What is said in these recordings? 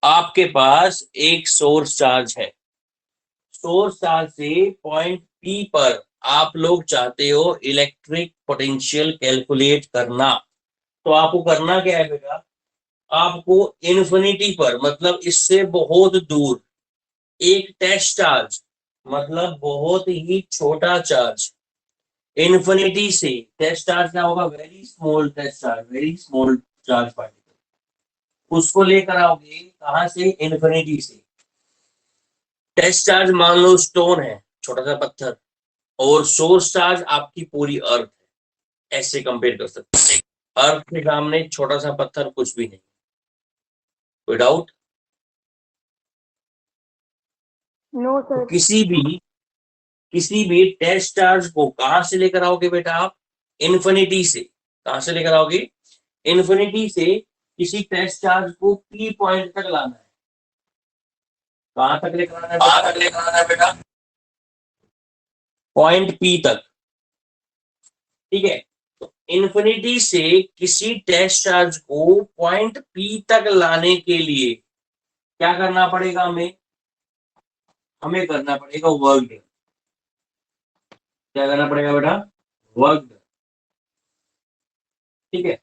आपके पास एक source charge है, सोर्स चार्ज से पॉइंट पी पर आप लोग चाहते हो इलेक्ट्रिक पोटेंशियल कैलकुलेट करना। तो आपको करना क्या है बेटा, आपको इन्फिनिटी पर मतलब इससे बहुत दूर एक टेस्ट चार्ज मतलब बहुत ही छोटा चार्ज, इन्फिनिटी से टेस्ट चार्ज क्या होगा, very small test charge, very small charge particle, उसको लेकर आओगे कहां से, इन्फिनिटी से। टेस्ट चार्ज मान लो स्टोन है, छोटा सा पत्थर, और सोर्स चार्ज आपकी पूरी अर्थ है, ऐसे कंपेयर कर सकते हैं। अर्थ के सामने छोटा सा पत्थर कुछ भी नहीं। कोई डाउट? नो तो सर। किसी भी टेस्ट चार्ज को कहां से लेकर आओगे बेटा आप, इन्फिनिटी से। कहां से लेकर आओगे, इन्फिनिटी से किसी टेस्ट चार्ज को पी पॉइंट तक लाना है। कहां तक लेकर आना है बेटा, पॉइंट पी तक। ठीक है, तो इन्फिनिटी से किसी टेस्ट चार्ज को पॉइंट पी तक लाने के लिए क्या करना पड़ेगा, हमें करना पड़ेगा वर्क डन। क्या करना पड़ेगा बेटा, वर्क डन। ठीक है,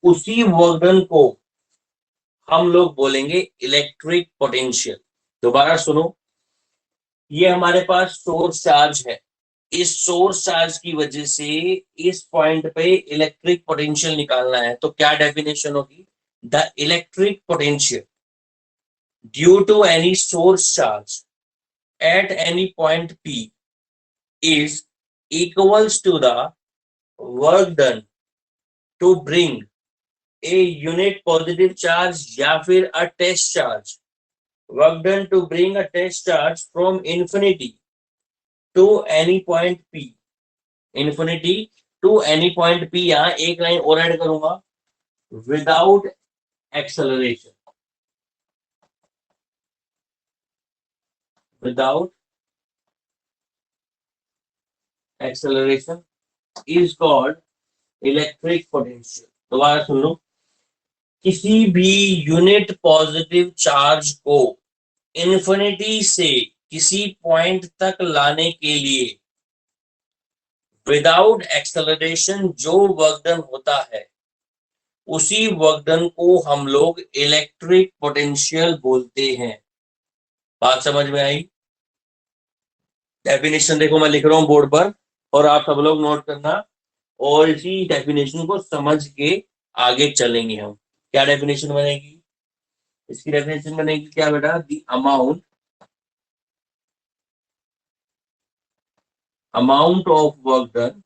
उसी वर्क डन को हम लोग बोलेंगे इलेक्ट्रिक पोटेंशियल। दोबारा सुनो, ये हमारे पास सोर्स चार्ज है, इस सोर्स चार्ज की वजह से इस पॉइंट पे इलेक्ट्रिक पोटेंशियल निकालना है। तो क्या डेफिनेशन होगी, the electric potential due to any source charge at any point P is equals to the work done to bring a unit positive charge या फिर a test charge, work done to bring a test charge from infinity to any point P, infinity to any point P। यहाँ एक line और add करूंगा, without acceleration, without acceleration is called electric potential. दोबारा सुन लो, किसी भी unit positive charge को infinity से किसी पॉइंट तक लाने के लिए विदाउट एक्सेलरेशन जो वर्क डन होता है, उसी वर्क डन को हम लोग इलेक्ट्रिक पोटेंशियल बोलते हैं। बात समझ में आई? डेफिनेशन देखो मैं लिख रहा हूं बोर्ड पर, और आप सब लोग नोट करना, और इसी डेफिनेशन को समझ के आगे चलेंगे हम। क्या डेफिनेशन बनेगी, इसकी डेफिनेशन बनेगी क्या बेटा, the amount of work done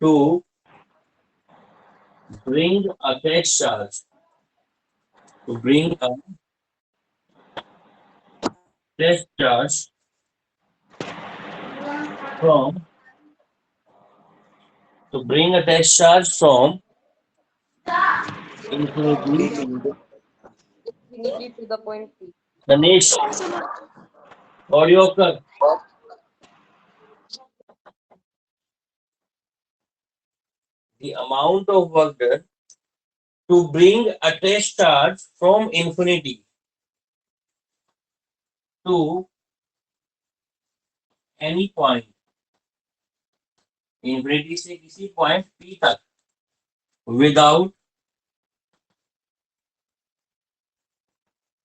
to bring a test charge, to bring a test charge from, to bring a test charge from infinity to the point P. Ganesh, audio कर। The amount of work done to bring a test charge from infinity to any point, infinity से किसी point P तक, without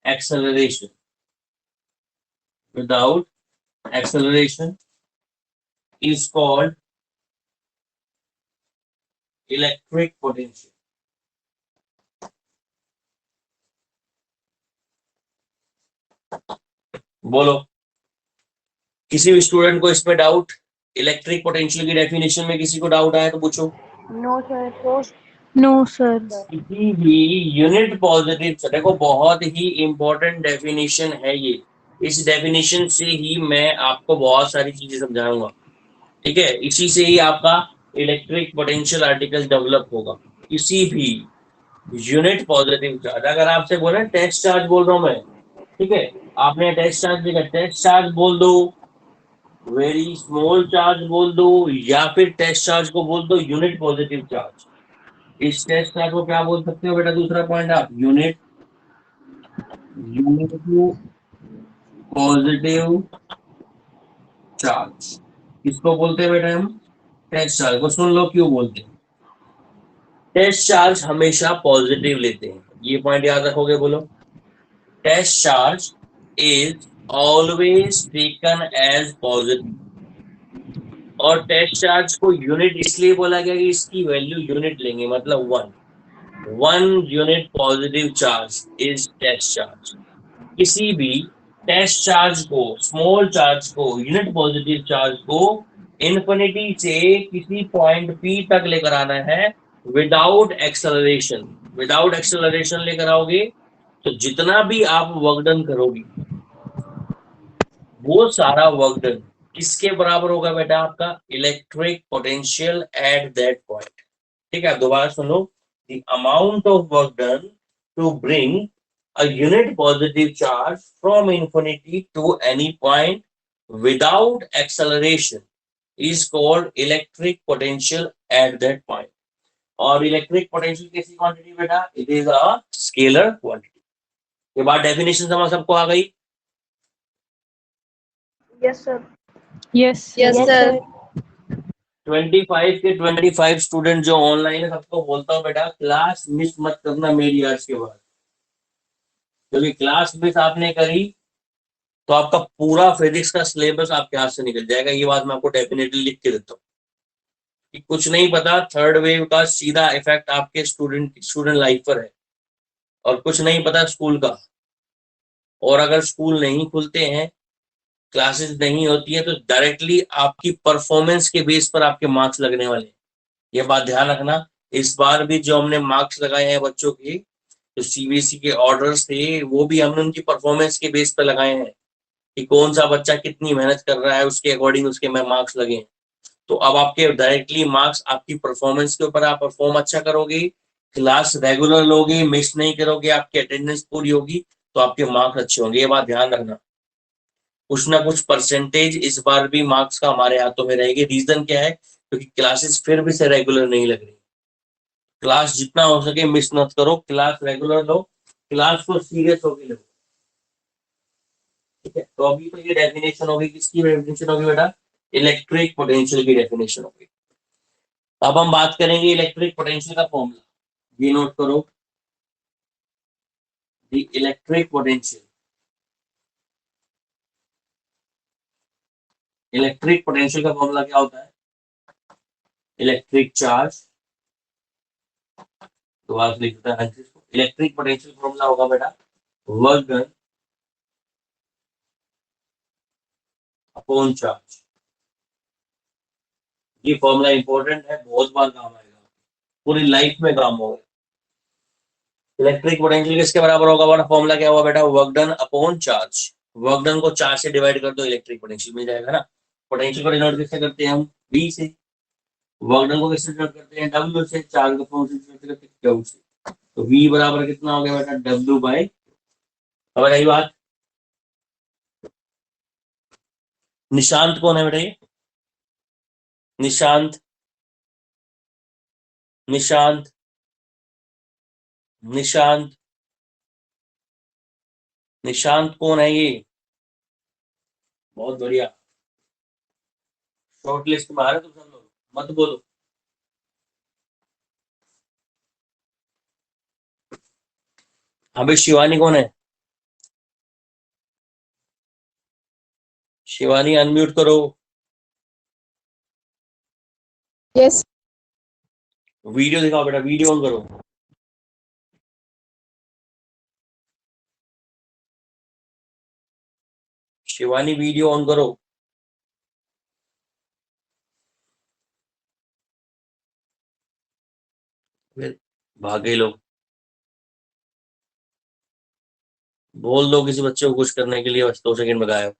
acceleration, without acceleration is called electric potential. बोलो, किसी भी student को इसमें doubt, electric potential की डेफिनेशन में किसी को डाउट आया तो पूछो। No sir. No sir. किसी भी यूनिट पॉजिटिव, देखो बहुत ही इंपॉर्टेंट डेफिनेशन है ये, इस डेफिनेशन से ही मैं आपको बहुत सारी चीजें समझाऊंगा। ठीक है, इसी से ही आपका इलेक्ट्रिक पोटेंशियल आर्टिकल डेवलप होगा। किसी भी यूनिट पॉजिटिव चार्ज, अगर आपसे बोले टेस्ट चार्ज बोल रहा हूं मैं, ठीक है, आपने टेस्ट चार्ज देखा, टेस्ट चार्ज बोल दो, वेरी स्मॉल चार्ज बोल दो, या फिर टेस्ट चार्ज को बोल दो यूनिट पॉजिटिव चार्ज, इस टेस्ट चार्ज को क्या बोल सकते हो बेटा? दूसरा पॉइंट आप यूनिट पॉजिटिव चार्ज, इसको बोलते हैं बेटा हम टेस्ट चार्ज को। सुन लो क्यों बोलते हैं। टेस्ट चार्ज हमेशा पॉजिटिव लेते हैं, ये पॉइंट याद रखोगे, बोलो। Test charge is always taken as positive. और टेस्ट चार्ज को यूनिट इसलिए बोला गया कि इसकी वैल्यू यूनिट लेंगे, मतलब 1 unit positive charge is test charge. किसी भी टेस्ट चार्ज को, स्मॉल चार्ज को, यूनिट पॉजिटिव चार्ज को इन्फिनिटी से किसी पॉइंट पी तक लेकर आना है विदाउट एक्सेलरेशन। विदाउट एक्सेलरेशन लेकर आओगे तो जितना भी आप वर्क डन करोगे वो सारा वर्क डन किसके बराबर होगा बेटा? आपका electric potential at that point. ठीक है, दोबारा सुनो। The amount of work done to bring a unit positive charge from infinity to any point without acceleration is called electric potential at that point. और इलेक्ट्रिक पोटेंशियल कैसी quantity बेटा? It is a scalar quantity. ये बात definition समझ सबको आ गई? Yes, sir. Yes. Yes, sir. 25 के 25 student जो ऑनलाइन है सबको बोलता हूँ बेटा क्लास मिस मत करना मेरी आज के बाद, क्योंकि क्लास मिस आपने करी तो आपका पूरा फिजिक्स का सिलेबस आपके हाथ से निकल जाएगा। ये बात मैं आपको डेफिनेटली लिख के देता हूँ कि कुछ नहीं पता, थर्ड वेव का सीधा इफेक्ट आपके स्टूडेंट लाइफ पर है, और कुछ नहीं पता स्कूल का। और अगर स्कूल नहीं खुलते हैं, क्लासेस नहीं होती है, तो डायरेक्टली आपकी परफॉर्मेंस के बेस पर आपके मार्क्स लगने वाले हैं। ये बात ध्यान रखना। इस बार भी जो हमने मार्क्स लगाए हैं बच्चों के, जो सीबीएसई के ऑर्डर्स थे, वो भी हमने उनकी परफॉर्मेंस के बेस पर लगाए हैं कि कौन सा बच्चा कितनी मेहनत कर रहा है, उसके अकॉर्डिंग उसके में मार्क्स लगे हैं। तो अब आपके डायरेक्टली मार्क्स आपकी परफॉर्मेंस के ऊपर, आप परफॉर्म अच्छा करोगे, क्लास रेगुलर लोगे, मिस नहीं करोगे, आपकी अटेंडेंस पूरी होगी, तो आपके मार्क्स अच्छे होंगे। ये बात ध्यान रखना। कुछ ना कुछ परसेंटेज इस बार भी मार्क्स का हमारे हाथों में रहेगी। रीजन क्या है? क्योंकि क्लासेस फिर भी से रेगुलर नहीं लग रही। क्लास जितना हो सके मिस मत करो, क्लास रेगुलर लो, क्लास को सीरियस होकर लो। ठीक है, तो अभी तो ये डेफिनेशन होगी, किसकी डेफिनेशन होगी बेटा? इलेक्ट्रिक पोटेंशियल की डेफिनेशन होगी। अब हम बात करेंगे इलेक्ट्रिक पोटेंशियल का फॉर्मूला। ये नोट करो, the electric potential. Electric potential का फॉर्मूला क्या होता है? इलेक्ट्रिक चार्ज, तो आप लिख देता है इलेक्ट्रिक पोटेंशियल फॉर्मूला होगा बेटा वर्क डन अपॉन चार्ज। ये फॉर्मूला इंपॉर्टेंट है, बहुत बार काम आएगा, पूरी लाइफ में काम होगा। इलेक्ट्रिक पोटेंशियल किसके बराबर होगा? वाला फॉर्मूला क्या हुआ बेटा? Work done upon charge. Work done को चार्ज से डिवाइड कर दो, इलेक्ट्रिक पोटेंशियल मिल जाएगा ना। पोटेंशियल को डिनोट किससे करते हैं हम? V से। वर्क डन को किससे डिनोट करते हैं? W से। चार्ज को कौन से डिनोट करते हैं? Q से। तो V बराबर कितना हो गया बेटा? W by. अब रही बात, निशांत कौन है बेटा? ये निशांत, निशांत, निशांत, निशांत कौन है ये? बहुत बढ़िया, शॉर्ट लिस्ट में आ रहे तुम सब लोग, मत बोलो। अभी शिवानी कौन है? शिवानी अनम्यूट करो। Yes. वीडियो दिखाओ बेटा, वीडियो ऑन करो। शिवानी वीडियो ऑन करो। भागे लोग, बोल दो किसी बच्चे को कुछ करने के लिए, बस 2 सेकंड में गायब।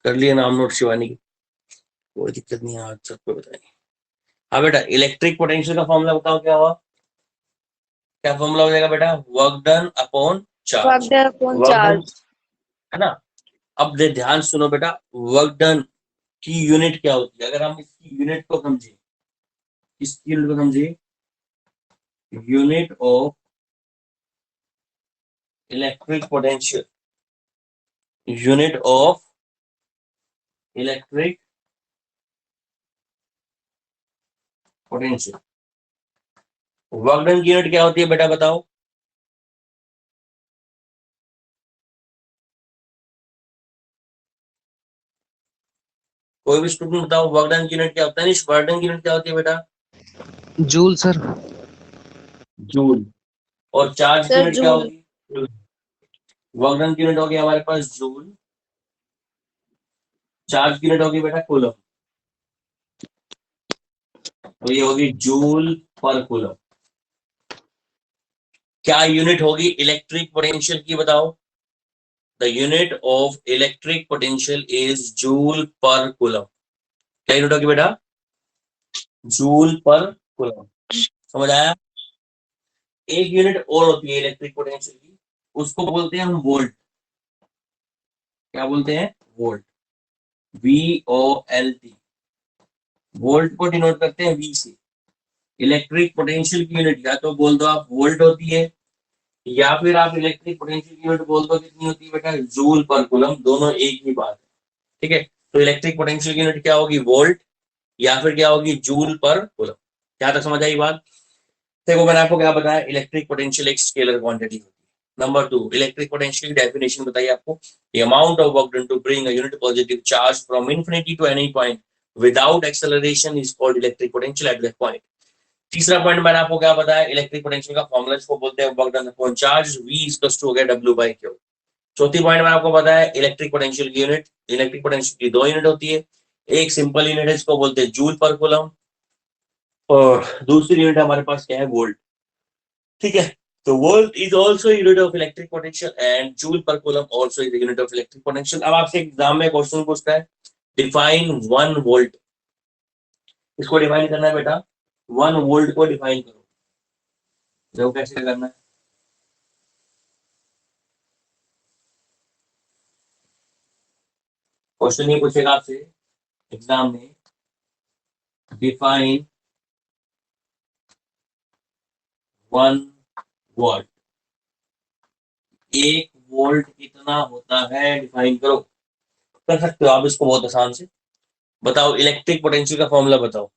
कर लिया नाम नोट शिवानी की, कोई दिक्कत नहीं है, आज सबको बताएंगे। हाँ बेटा, इलेक्ट्रिक पोटेंशियल का फॉर्मूला बताओ क्या हुआ? क्या फॉर्मूला हो जाएगा बेटा? Work done upon charge. Work done upon work done, charge. है ना? अब ध्यान सुनो बेटा, वर्क डन की यूनिट क्या होती है? अगर हम इसकी यूनिट को समझे, इसकी यूनिट को समझे, unit of electric potential, unit of electric potential, work done की यूनिट क्या होती है बेटा बताओ? कोई भी स्टूडेंट बताओ, वर्क डन की यूनिट क्या होता है? नहीं, वर्क डन की यूनिट क्या होती है बेटा? Joule sir. जूल। और चार्ज की सर यूनिट क्या जूल। होगी? वर्क डन की यूनिट होगी हमारे पास जूल, चार्ज की यूनिट होगी बेटा कूलम, तो ये होगी जूल पर कूलम। क्या यूनिट होगी इलेक्ट्रिक पोटेंशियल की बताओ? The unit of electric potential is joule पर कूलम। क्या यूनिट होगी बेटा? जूल पर कूलम। समझ आया? एक यूनिट और होती है इलेक्ट्रिक पोटेंशियल की, उसको बोलते हैं हम वोल्ट। क्या बोलते हैं? वोल्ट। VOLT। वोल्ट को डिनोट करते हैं V से। इलेक्ट्रिक पोटेंशियल की यूनिट या तो बोल दो आप वोल्ट होती है, या फिर आप इलेक्ट्रिक पोटेंशियल की यूनिट बोल दो कितनी होती है बेटा? जूल पर कूलम। दोनों एक ही बात है, ठीक है? तो इलेक्ट्रिक पोटेंशियल की यूनिट क्या होगी? वोल्ट, या फिर क्या होगी? जूल पर कूलम। क्या तक समझ आई बात? देखो मैंने आपको क्या बताया, इलेक्ट्रिक पोटेंशियल एक स्केलर क्वांटिटी होती है। नंबर 2, इलेक्ट्रिक पोटेंशियल की डेफिनेशन बताइए आपको। The amount of work done to bring a unit positive charge from infinity to any point without acceleration is called electric potential at that point. तीसरा point मैंने आपको क्या बताया, इलेक्ट्रिक पोटेंशियल का formula इसको बोलते हैं work done upon charge, V equals to हो गया W/Q। चौथी पॉइंट मैंने आपको बताया इलेक्ट्रिक पोटेंशियल की यूनिट, इलेक्ट्रिक पोटेंशियल की दो यूनिट होती है। एक सिंपल यूनिट है, इसको बोलते हैं जूल पर कूलम, और दूसरी यूनिट हमारे पास क्या है? वोल्ट। ठीक है? तो volt is also unit of electric potential and joule पर coulomb also is unit of electric potential. अब आपसे एग्जाम में क्वेश्चन पूछता है, डिफाइन 1 वोल्ट। इसको डिफाइन करना है बेटा, 1 वोल्ट को डिफाइन करो। देखो कैसे करना है। क्वेश्चन ये पूछेगा आपसे एग्जाम में, डिफाइन 1 वोल्ट। 1 वोल्ट कितना होता है, डिफाइन करो। कर सकते हो आप इसको बहुत आसान से। बताओ इलेक्ट्रिक पोटेंशियल का फॉर्मूला बताओ।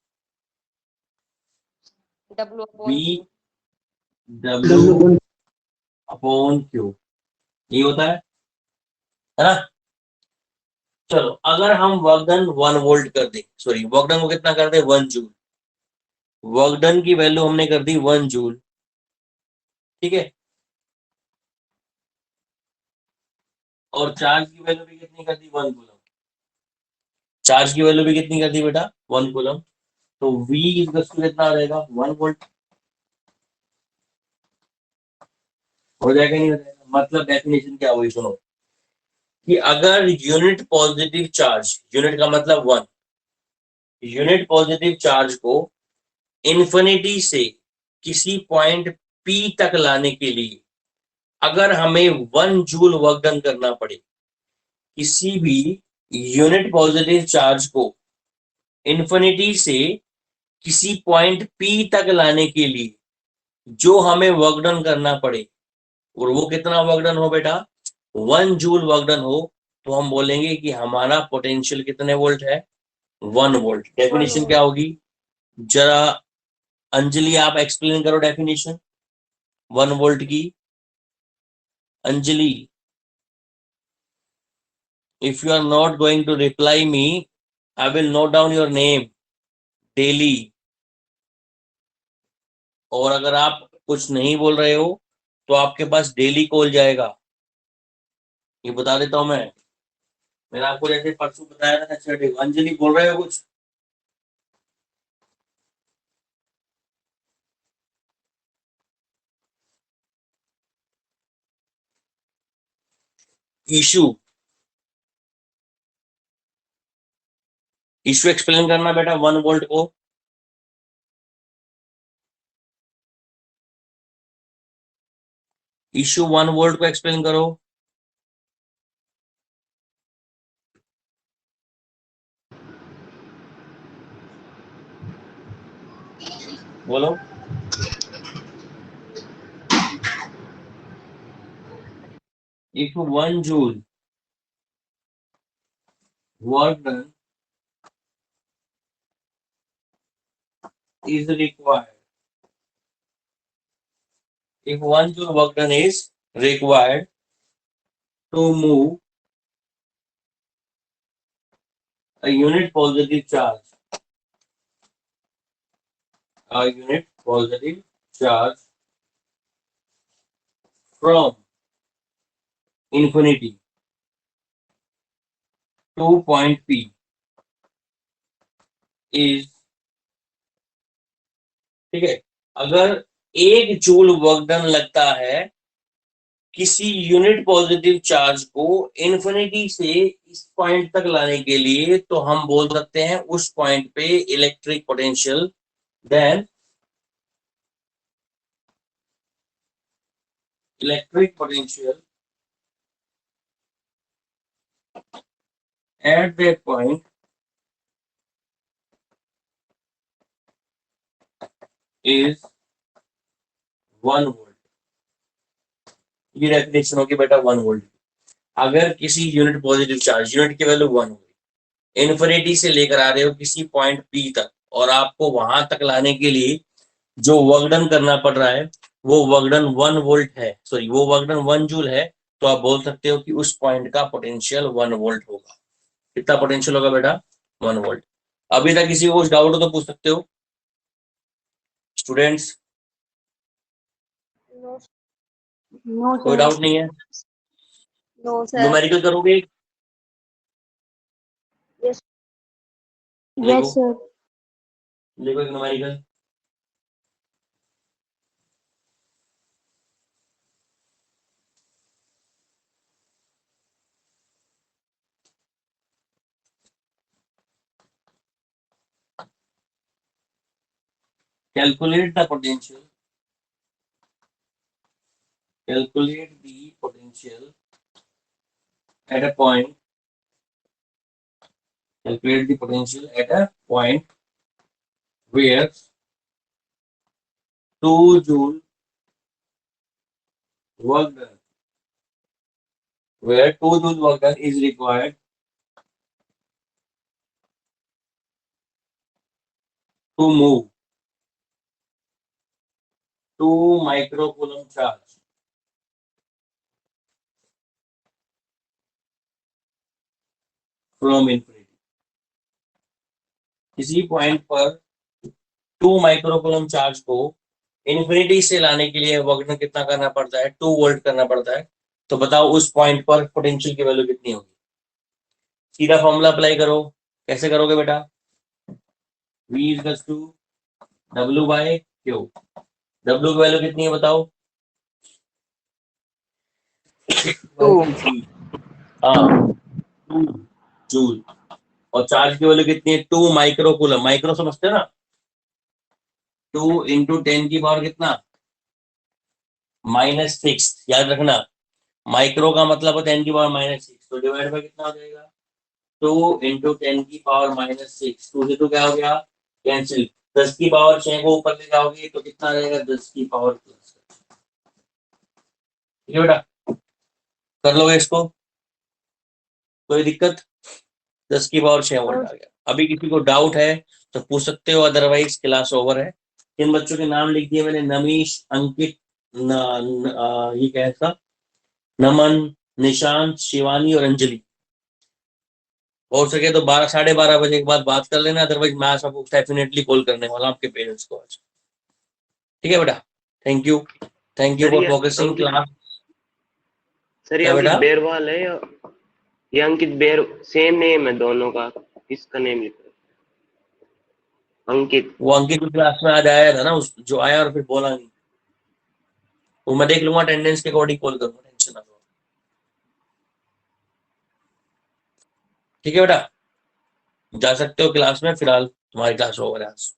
V W अपॉन Q, ये होता है ना? चलो अगर हम वर्क डन 1 वोल्ट कर दे, सॉरी वर्क डन को कितना कर दे? 1 जूल। वर्क डन की वैल्यू हमने कर दी 1 जूल, ठीक है? और चार्ज की वैल्यू भी कितनी कर दी? 1 कूलम। चार्ज की वैल्यू भी कितनी कर दी बेटा? 1 कूलम। तो V इक्वल्स टू कितना आ जाएगा? 1 वोल्ट। हो जाएगा नहीं हो जाएगा? मतलब डेफिनेशन क्या हुई सुनो, कि अगर यूनिट पॉजिटिव चार्ज, यूनिट का मतलब 1, यूनिट पॉजिटिव चार्ज को इन्फिनिटी से किसी पॉइंट P तक लाने के लिए अगर हमें 1 जूल वर्क डन करना पड़े, किसी भी यूनिट पॉजिटिव चार्ज को इन्फिनिटी से किसी पॉइंट P तक लाने के लिए जो हमें वर्क डन करना पड़े, और वो कितना वर्क डन हो बेटा? 1 जूल वर्क डन हो, तो हम बोलेंगे कि हमारा पोटेंशियल कितने वोल्ट है? 1 वोल्ट। डेफिनेशन क्या होगी? जरा अंजलि आप एक्सप्लेन करो डेफिनेशन 1 वोल्ट की। Anjali, if you are not going to reply me, I will note down your name daily। और अगर आप कुछ नहीं बोल रहे हो तो आपके पास डेली कॉल जाएगा, ये बता देता हूं मैं। मैंने आपको जैसे परसों बताया था सैटरडे। अंजलि बोल रहे हो कुछ? इशू, इशू एक्सप्लेन करना बेटा 1 वोल्ट को। इश्यू 1 वोल्ट को एक्सप्लेन करो। बोलो। if 1 joule work done is required, if 1 joule work done is required to move a unit positive charge, from infinity to point P is, ठीक है, अगर 1 joule work done लगता है किसी यूनिट पॉजिटिव चार्ज को infinity से इस point तक लाने के लिए, तो हम बोल सकते हैं उस पॉइंट पे electric potential, then electric potential at that point is 1 volt. ये डेफिनेशन होगी बेटा 1 वोल्ट। अगर किसी यूनिट पॉजिटिव चार्ज, यूनिट की वैल्यू 1 हुई, इन्फिनिटी से लेकर आ रहे हो किसी पॉइंट P तक, और आपको वहां तक लाने के लिए जो वर्क डन करना पड़ रहा है वो वर्क डन 1 वोल्ट है, सॉरी वो वर्क डन 1 जूल है, तो आप बोल सकते हो कि उस पॉइंट का पोटेंशियल 1 वोल्ट होगा। कितना पोटेंशियल होगा बेटा? 1 वोल्ट। अभी तक किसी को कुछ डाउट हो तो पूछ सकते हो स्टूडेंट्स। नो नो कोई सर। डाउट नहीं है? No sir. न्यूमेरिकल करोगे? यस लिखो, सर। लिखो एक numerical. Calculate the potential. Calculate the potential at a point. Calculate the potential at a point where 2 joule work done. Where 2 joule work done is required to move 2 microcoulomb charge from infinity. किसी point पर 2 microcoulomb charge को infinity से लाने के लिए work done कितना करना पड़ता है? 2 वोल्ट करना पड़ता है। तो बताओ उस पॉइंट पर पोटेंशियल की वैल्यू कितनी होगी? सीधा फॉर्मूला अप्लाई करो। कैसे करोगे बेटा? V equals to W by Q। W की वैल्यू कितनी है बताओ? 2 हाँ 2 जूल। और चार्ज की वैल्यू कितनी है? 2 माइक्रोकूलम। माइक्रो समझते हो ना? 2 इंटू 10 की पावर कितना? -6। याद रखना, माइक्रो का मतलब है 10 की पावर -6, तो डिवाइड बाय कितना हो जाएगा? 2 इंटू 10 की पावर -6। 2 से 2 क्या हो गया? कैंसिल। 10 की पावर 6 को ऊपर ले जाओगे तो कितना रहेगा? 10 की पावर प्लस। ठीक है बेटा, कर लोगे इसको? कोई दिक्कत? 10 की पावर 6 वोल्ट आ गया। अभी किसी को डाउट है तो पूछ सकते हो, अदरवाइज क्लास ओवर है। इन बच्चों के नाम लिख दिए मैंने, नमीश, अंकित, ये कैसा, नमन, निशांत, शिवानी और अंजलि। हो सके तो 12 साढ़े 12 बजे के बाद बात कर लेना, अदरवाइज मैं सबको डेफिनेटली कॉल करने वाला आपके पेरेंट्स को आज। ठीक है बेटा, thank you for focusing class. Sir ये क्या अंकित बेटा? बेरवाल है या ये अंकित बेर सेम नेम है दोनों का, किसका नेम लिखा है? अंकित। वो अंकित की क्लास में आज आया था ना, उस जो आया और फिर बोला नहीं, वो मैं देख लूंगा, अटेंडेंस के अकॉर्डिंग कॉल करूंगा, टेंशन ना लो। ठीक है बेटा, जा सकते हो क्लास में, फिलहाल तुम्हारी क्लास ओवर है आज।